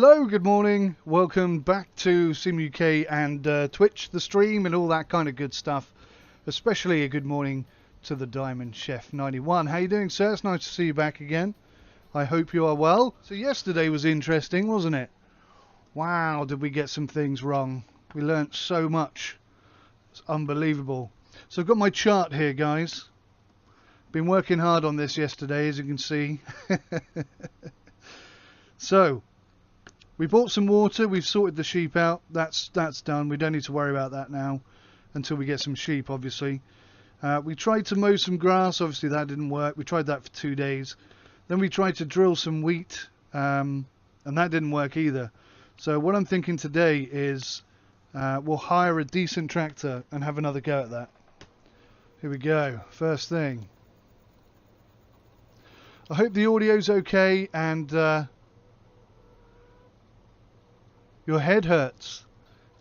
Hello, good morning. Welcome back to Sim UK and Twitch, the stream, and all that kind of good stuff. Especially a good morning to the Diamond Chef 91. How you doing, sir? It's nice to see you back again. I hope you are well. So yesterday was interesting, wasn't it? Wow, did we get some things wrong. We learnt so much. It's unbelievable. So I've got my chart here, guys. Been working hard on this yesterday, as you can see. So we bought some water, we've sorted the sheep out, that's done, we don't need to worry about that now until we get some sheep, obviously. We tried to mow some grass, obviously that didn't work, we tried that for 2 days. Then we tried to drill some wheat, and that didn't work either. So what I'm thinking today is we'll hire a decent tractor and have another go at that. Here we go, first thing. I hope the audio's okay and your head hurts.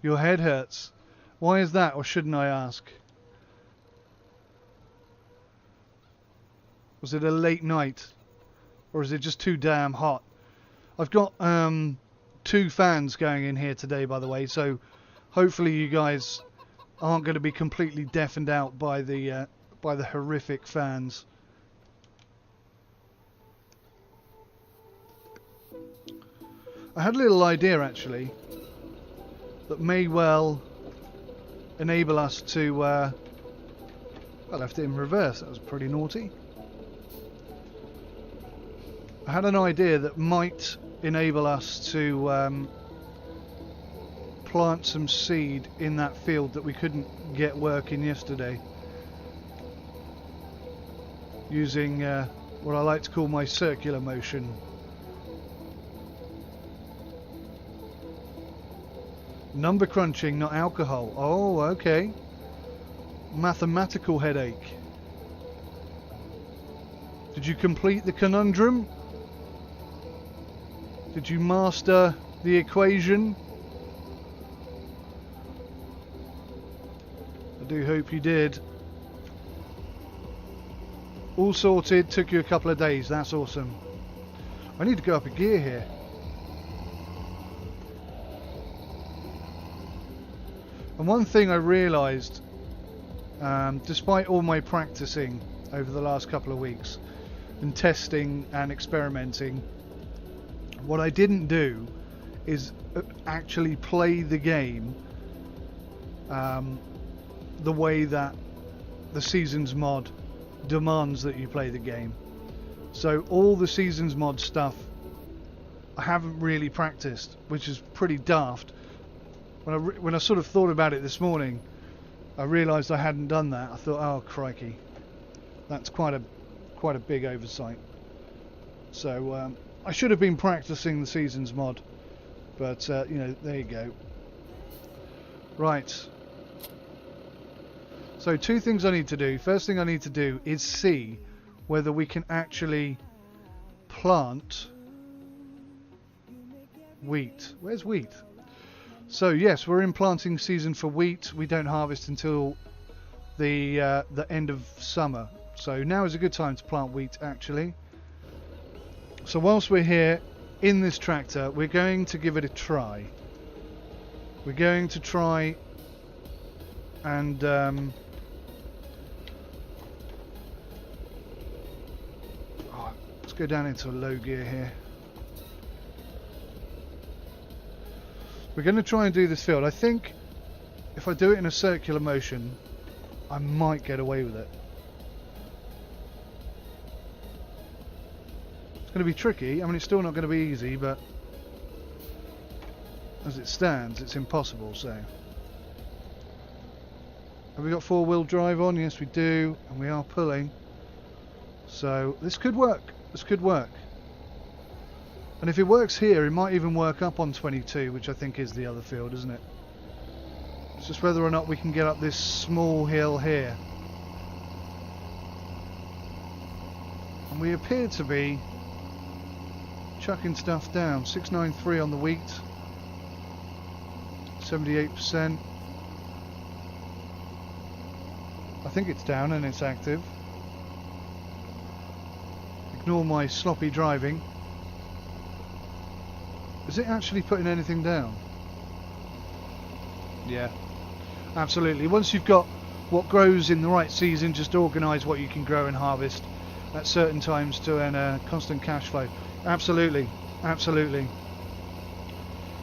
Your head hurts. Why is that, or shouldn't I ask? Was it a late night? Or is it just too damn hot? I've got 2 fans going in here today, by the way, so hopefully you guys aren't going to be completely deafened out by the horrific fans. I had a little idea actually that may well enable us to I left it in reverse, that was pretty naughty. I had an idea that might enable us to plant some seed in that field that we couldn't get working yesterday, using what I like to call my circular motion. Number crunching, not alcohol. Oh, okay. Mathematical headache. Did you complete the conundrum? Did you master the equation? I do hope you did. All sorted, took you a couple of days, that's awesome. I need to go up a gear here. And one thing I realised, despite all my practicing over the last couple of weeks and testing and experimenting, what I didn't do is actually play the game the way that the Seasons mod demands that you play the game. So all the Seasons mod stuff I haven't really practiced, which is pretty daft. When I sort of thought about it this morning, I realised I hadn't done that. I thought, oh crikey, that's quite a big oversight. So I should have been practicing the Seasons mod, but you know, there you go. Right. So 2 things I need to do. First thing I need to do is see whether we can actually plant wheat. Where's wheat? So yes, we're in planting season for wheat. We don't harvest until the end of summer. So now is a good time to plant wheat actually. So whilst we're here in this tractor, we're going to give it a try. We're going to try and let's go down into a low gear here. We're going to try and do this field. I think if I do it in a circular motion, I might get away with it. It's going to be tricky. I mean, it's still not going to be easy, but as it stands, it's impossible. So, have we got 4-wheel drive on? Yes, we do, and we are pulling. So this could work. This could work. And if it works here, it might even work up on 22, which I think is the other field, isn't it? It's just whether or not we can get up this small hill here. And we appear to be chucking stuff down. 693 on the wheat. 78%. I think it's down and it's active. Ignore my sloppy driving. Is it actually putting anything down? Yeah, absolutely. Once you've got what grows in the right season, just organise what you can grow and harvest at certain times to earn a constant cash flow. Absolutely, absolutely.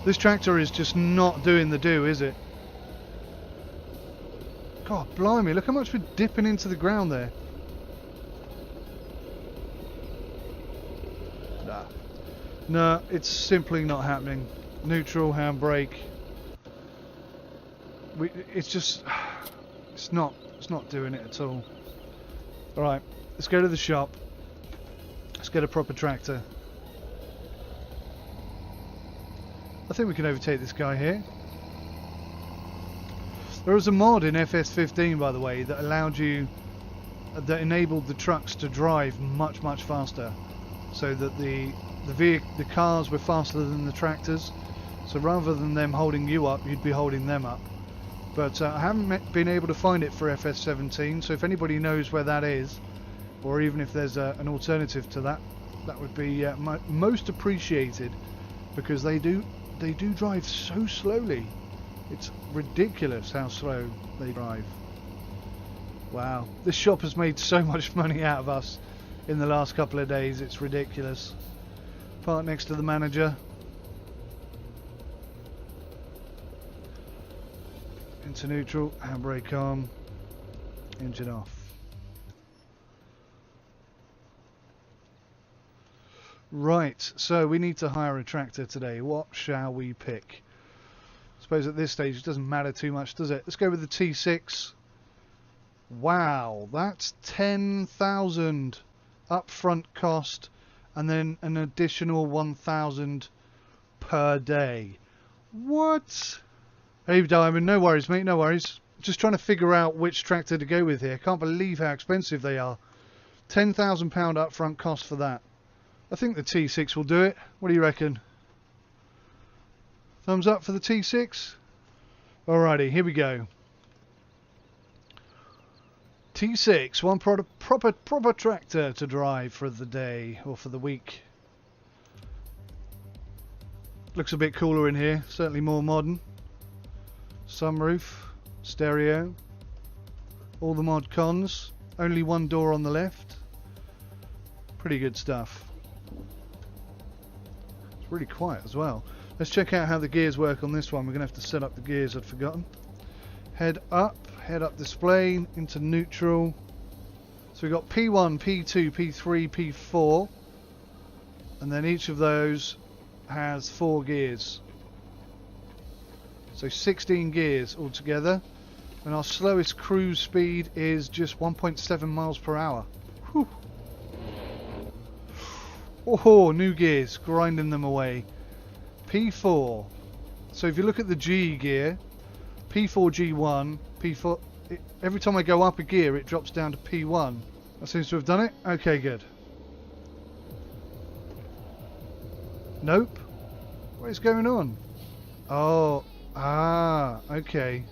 This tractor is just not doing the do, is it? God blimey, look how much we're dipping into the ground there. Nah. No, it's simply not happening. Neutral, handbrake. It's not doing it at all. Alright, let's go to the shop. Let's get a proper tractor. I think we can overtake this guy here. There was a mod in FS17, by the way, that enabled the trucks to drive much faster, so that the cars were faster than the tractors. So rather than them holding you up, you'd be holding them up. But I haven't been able to find it for FS17. So if anybody knows where that is, or even if there's an alternative to that, that would be most appreciated, because they do drive so slowly. It's ridiculous how slow they drive. Wow, this shop has made so much money out of us in the last couple of days, it's ridiculous. Park next to the manager. Into neutral, handbrake on, engine off. Right, so we need to hire a tractor today. What shall we pick? I suppose at this stage it doesn't matter too much, does it? Let's go with the T6. Wow, that's 10,000 upfront cost, and then an additional 1,000 per day. What? Hey Diamond, no worries mate, no worries. Just trying to figure out which tractor to go with here. Can't believe how expensive they are. £10,000 upfront cost for that. I think the T6 will do it. What do you reckon? Thumbs up for the T6? Alrighty, here we go. T6, one proper tractor to drive for the day, or for the week. Looks a bit cooler in here, certainly more modern. Sunroof, stereo, all the mod cons, only one door on the left. Pretty good stuff. It's really quiet as well. Let's check out how the gears work on this one. We're going to have to set up the gears, I'd forgotten. Head up display, into neutral. So we've got P1, P2, P3, P4. And then each of those has 4 gears. So 16 gears altogether. And our slowest cruise speed is just 1.7 miles per hour. Whew. Oh, new gears, grinding them away. P4. So if you look at the G gear, P4, G1, P4, every time I go up a gear it drops down to P1. That seems to have done it. Okay, good. Nope. What is going on? Oh, okay.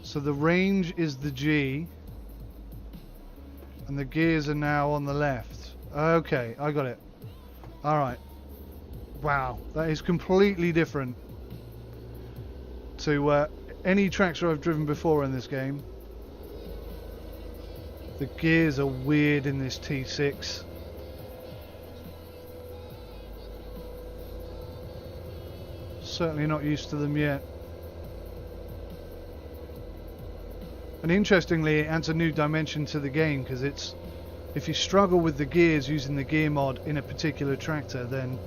So the range is the G and the gears are now on the left. Okay, I got it. Alright. Wow, that is completely different to any tractor I've driven before in this game. The gears are weird in this T6. Certainly not used to them yet. And interestingly, it adds a new dimension to the game, because it's, if you struggle with the gears using the gear mod in a particular tractor, then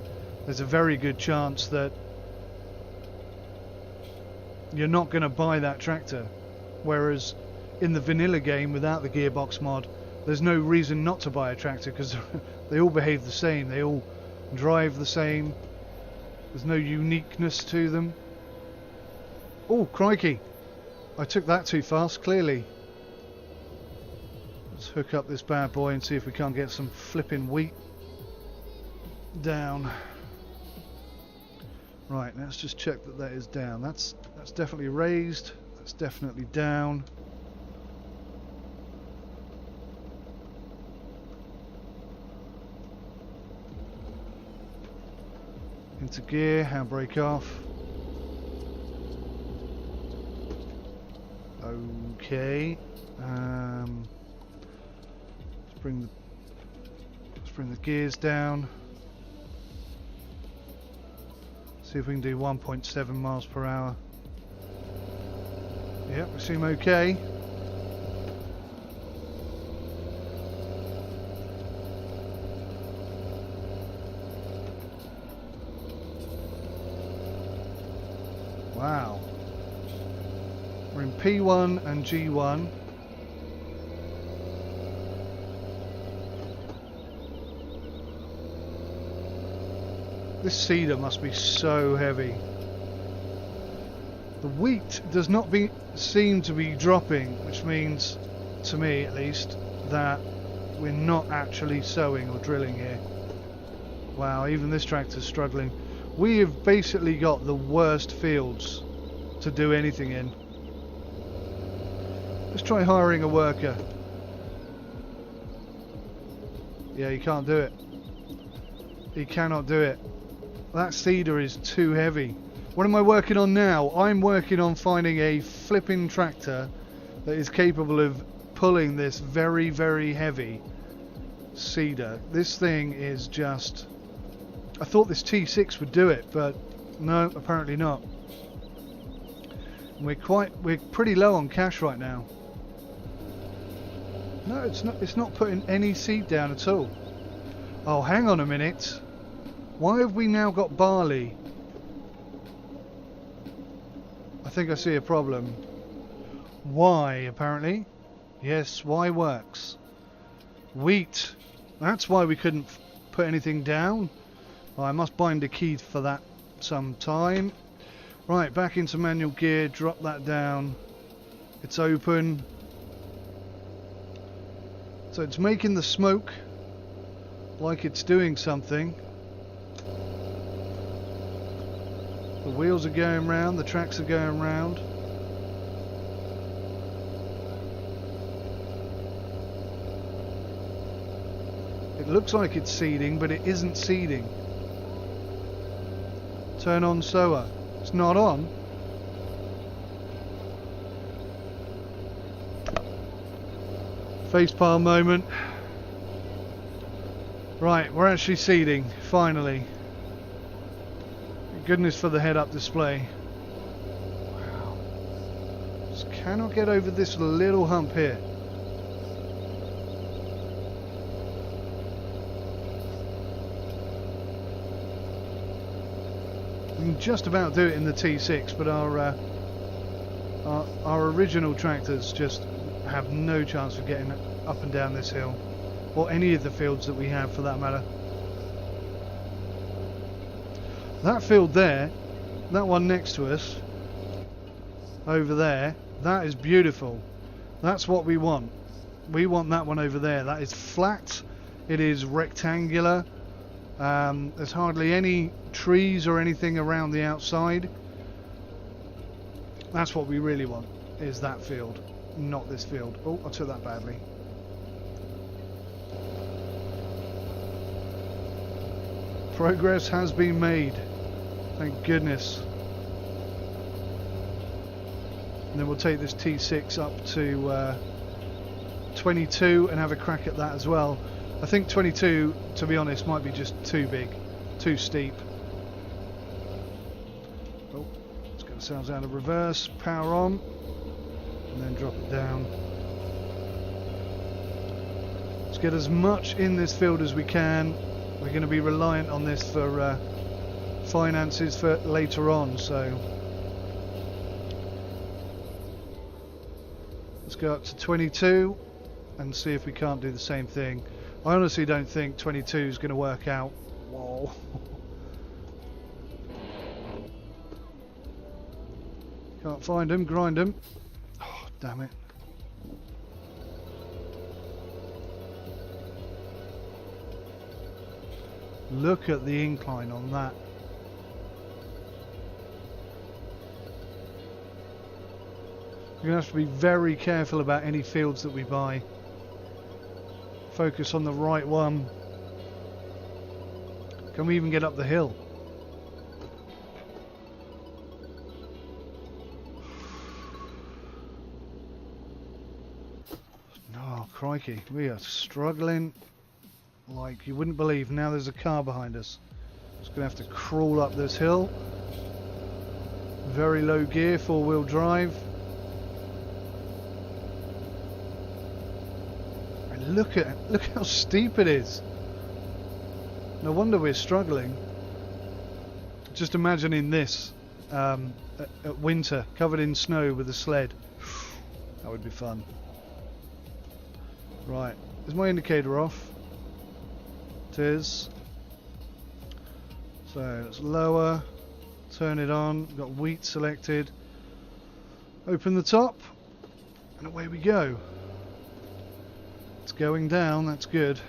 there's a very good chance that you're not going to buy that tractor. Whereas in the vanilla game without the gearbox mod, there's no reason not to buy a tractor, because they all behave the same, they all drive the same, there's no uniqueness to them. Oh crikey, I took that too fast, clearly. Let's hook up this bad boy and see if we can't get some flipping wheat down. Right, let's just check that that is down. That's definitely raised. That's definitely down. Into gear, handbrake off. Okay. Let's bring the gears down. See if we can do 1.7 miles per hour. Yep, we seem okay. Wow. We're in P1 and G1. This cedar must be so heavy. The wheat does not seem to be dropping, which means, to me at least, that we're not actually sowing or drilling here. Wow, even this tractor's struggling. We have basically got the worst fields to do anything in. Let's try hiring a worker. Yeah, you can't do it. You cannot do it. That cedar is too heavy. What am I working on now? I'm working on finding a flipping tractor that is capable of pulling this very, very heavy cedar. This thing is just... I thought this T6 would do it, but no, apparently not. We're pretty low on cash right now. No, it's not putting any seed down at all. Oh, hang on a minute. Why have we now got barley? I think I see a problem. Why, apparently. Yes, why works. Wheat. That's why we couldn't put anything down. Oh, I must bind a key for that some time. Right, back into manual gear. Drop that down. It's open. So it's making the smoke like it's doing something. The wheels are going round, the tracks are going round. It looks like it's seeding, but it isn't seeding. Turn on sower. It's not on. Facepalm moment. Right, we're actually seeding, finally. Thank goodness for the head-up display. Wow. Just cannot get over this little hump here. We can just about do it in the T6, but our original tractors just have no chance of getting up and down this hill, or any of the fields that we have for that matter. That field there, that one next to us over there, that is beautiful. That's what we want. We want that one over there. That is flat, it is rectangular, there's hardly any trees or anything around the outside. That's what we really want, is that field, not this field. Oh, I took that badly. Progress has been made, thank goodness. And then we'll take this T6 up to 22 and have a crack at that as well. I think 22, to be honest, might be just too big, too steep. Oh, let's get ourselves out of reverse, power on, and then drop it down. Let's get as much in this field as we can. We're going to be reliant on this for finances for later on, so let's go up to 22 and see if we can't do the same thing. I honestly don't think 22 is going to work out. Whoa. Can't find him, grind him. Oh, damn it. Look at the incline on that. We're going to have to be very careful about any fields that we buy. Focus on the right one. Can we even get up the hill? Oh, crikey. We are struggling like you wouldn't believe. Now there's a car behind us. Just going to have to crawl up this hill. Very low gear, four-wheel drive. And look how steep it is. No wonder we're struggling. Just imagining this at winter, covered in snow with a sled. That would be fun. Right, is my indicator off? It is. So let's lower, turn it on, got wheat selected, open the top, and away we go. It's going down, that's good.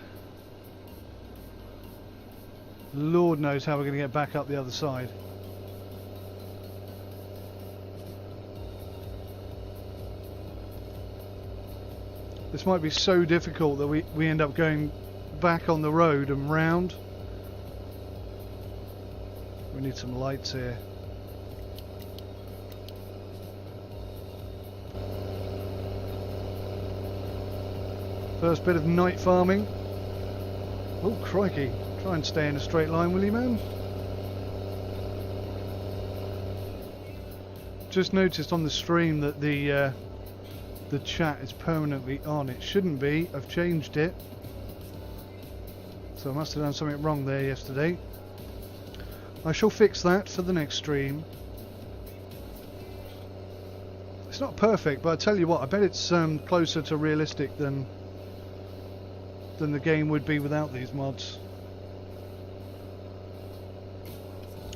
Lord knows how we're going to get back up the other side. This might be so difficult that we end up going back on the road and round. We need some lights here. First bit of night farming. Oh, crikey. Try and stay in a straight line, will you, man? Just noticed on the stream that the chat is permanently on. It shouldn't be. I've changed it. So I must have done something wrong there yesterday. I shall fix that for the next stream. It's not perfect, but I tell you what, I bet it's closer to realistic than the game would be without these mods.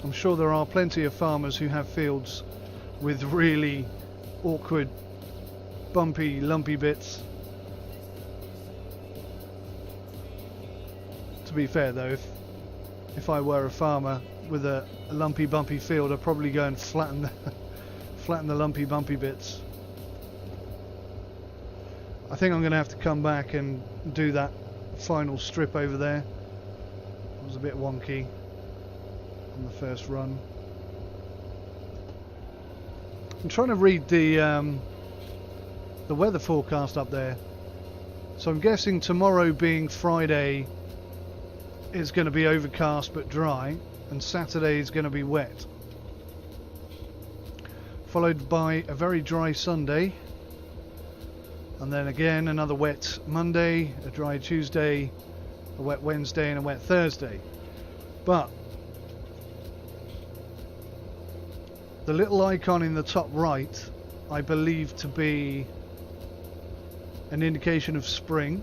I'm sure there are plenty of farmers who have fields with really awkward, bumpy, lumpy bits. To be fair though, if I were a farmer with a lumpy, bumpy field, I'd probably go and flatten the lumpy, bumpy bits. I think I'm going to have to come back and do that final strip over there. It was a bit wonky on the first run. I'm trying to read the weather forecast up there. So I'm guessing tomorrow, being Friday, is going to be overcast but dry, and Saturday is going to be wet, followed by a very dry Sunday, and then again another wet Monday, a dry Tuesday, a wet Wednesday, and a wet Thursday. But the little icon in the top right, I believe to be an indication of spring.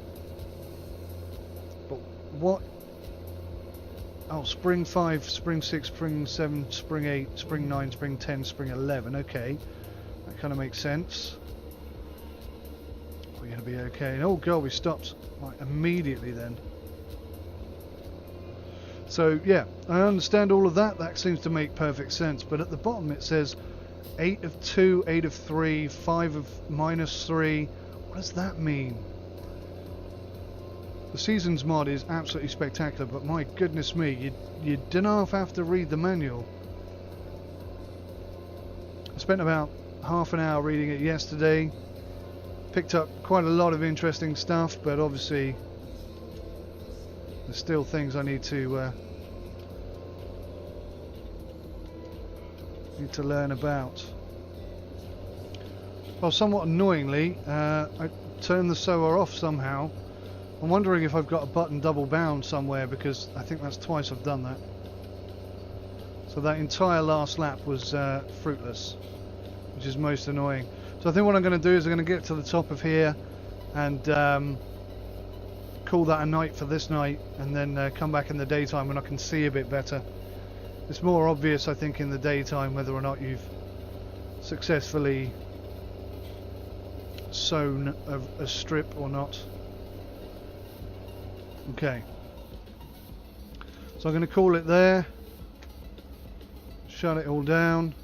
But what? Oh, spring 5, spring 6, spring 7, spring 8, spring 9, spring 10, spring 11. Okay, that kind of makes sense. We're going to be okay. Oh god, we stopped like immediately then. So yeah, I understand all of that. That seems to make perfect sense. But at the bottom it says 8 of 2, 8 of 3, 5 of -3. What does that mean? The Seasons mod is absolutely spectacular, but my goodness me, you don't have to read the manual. I spent about half an hour reading it yesterday. Picked up quite a lot of interesting stuff, but obviously there's still things I need to learn about. Well, somewhat annoyingly, I turned the sower off somehow. I'm wondering if I've got a button double bound somewhere, because I think that's twice I've done that. So that entire last lap was fruitless, which is most annoying. So I think what I'm going to do is I'm going to get to the top of here and call that a night for this night, and then come back in the daytime when I can see a bit better. It's more obvious, I think, in the daytime whether or not you've successfully sown a strip or not. Okay, so I'm going to call it there, shut it all down.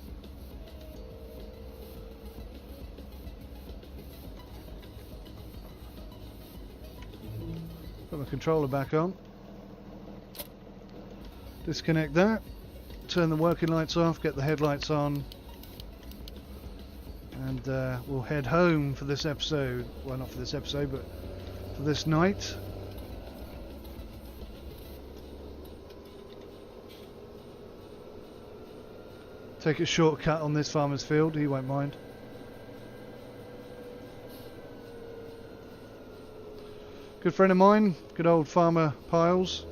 Put my controller back on, disconnect that, turn the working lights off, get the headlights on, and we'll head home for this episode. Well, not for this episode, but for this night. Take a shortcut on this farmer's field, he won't mind. Good friend of mine, good old farmer Piles.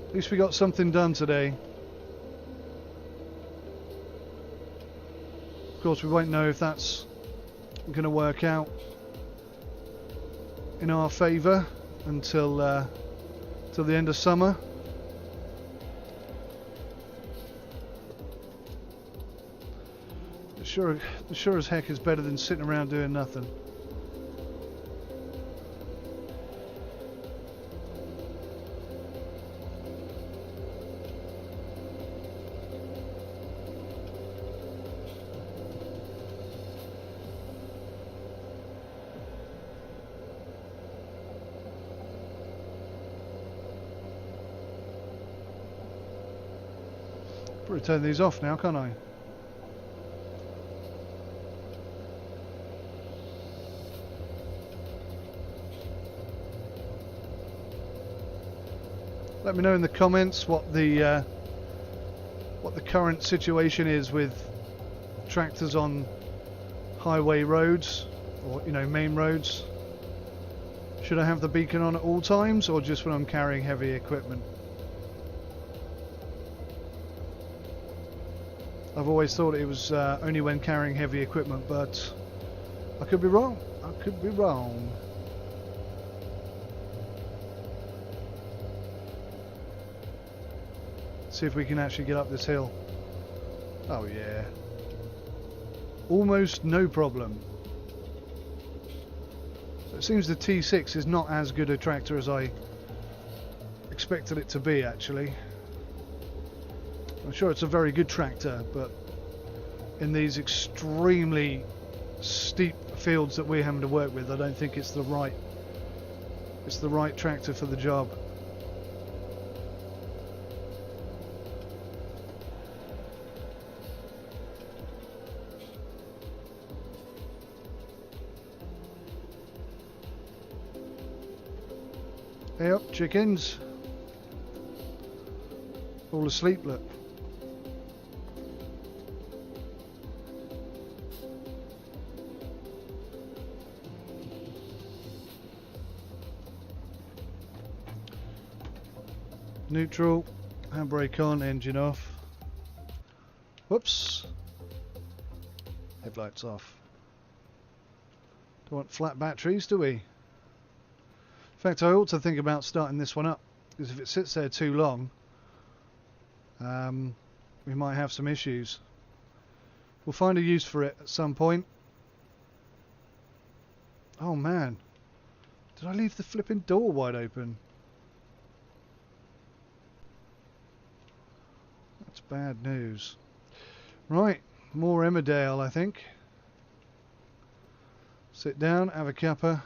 At least we got something done today. Of course, we won't know if that's going to work out in our favour until till the end of summer. Sure as heck is better than sitting around doing nothing. Probably turn these off now, can't I? Let me know in the comments what the current situation is with tractors on highway roads, or main roads. Should I have the beacon on at all times, or just when I'm carrying heavy equipment? I've always thought it was only when carrying heavy equipment, but I could be wrong. I could be wrong. See if we can actually get up this hill. Oh yeah. Almost no problem. So it seems the T6 is not as good a tractor as I expected it to be, actually. I'm sure it's a very good tractor, but in these extremely steep fields that we're having to work with, I don't think it's the right tractor for the job. Hey up, chickens. All asleep, look. Neutral, handbrake on, engine off. Whoops. Headlights off. Don't want flat batteries, do we? In fact, I ought to think about starting this one up, because if it sits there too long, we might have some issues. We'll find a use for it at some point. Oh man, did I leave the flipping door wide open? That's bad news. Right, more Emmerdale, I think. Sit down, have a cuppa,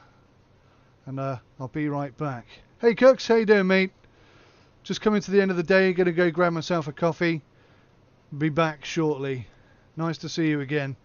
and I'll be right back. Hey Cooks, how you doing, mate? Just coming to the end of the day, gonna go grab myself a coffee. Be back shortly. Nice to see you again.